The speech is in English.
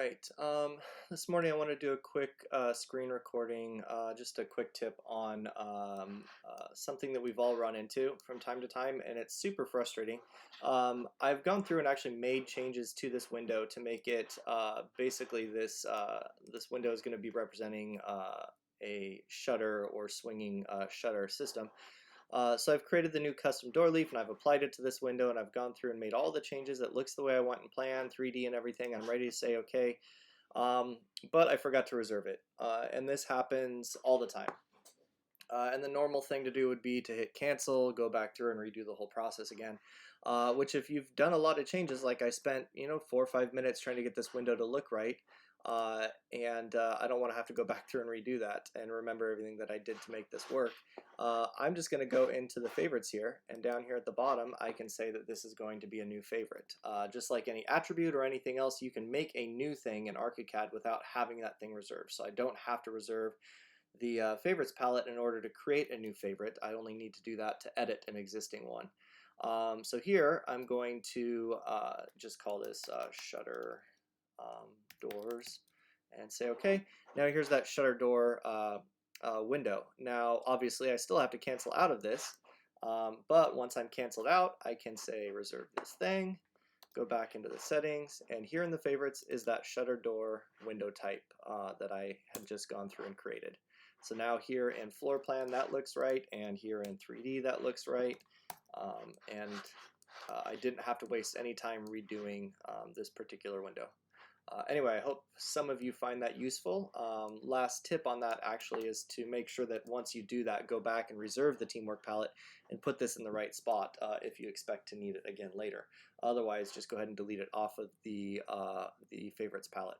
right. This morning I want to do a quick screen recording, just a quick tip on something that we've all run into from time to time, and it's super frustrating. I've gone through and actually made changes to this window to make it basically this window is going to be representing a shutter or swinging shutter system. So I've created the new custom door leaf and I've applied it to this window and I've gone through and made all the changes. It looks the way I want in plan, 3D and everything. I'm ready to say okay, um, but I forgot to reserve it. And this happens all the time. And the normal thing to do would be to hit cancel, go back through and redo the whole process again. Which if you've done a lot of changes, like I spent, 4 or 5 minutes trying to get this window to look right, and I don't want to have to go back through and redo that and remember everything that I did to make this work. I'm just going to go into the favorites here, and down here at the bottom, I can say that this is going to be a new favorite. Just like any attribute or anything else, you can make a new thing in ArchiCAD without having that thing reserved. So I don't have to reserve the favorites palette in order to create a new favorite. I only need to do that to edit an existing one. So here I'm going to just call this shutter doors and say okay. Now here's that shutter door window. Now obviously I still have to cancel out of this, but once I'm canceled out I can say reserve this thing, go back into the settings, and here in the favorites is that shutter door window type that I had just gone through and created. So now here in floor plan that looks right, and here in 3D that looks right, and I didn't have to waste any time redoing this particular window. Anyway, I hope some of you find that useful. Last tip on that actually is to make sure that once you do that, go back and reserve the teamwork palette and put this in the right spot if you expect to need it again later. Otherwise, just go ahead and delete it off of the favorites palette.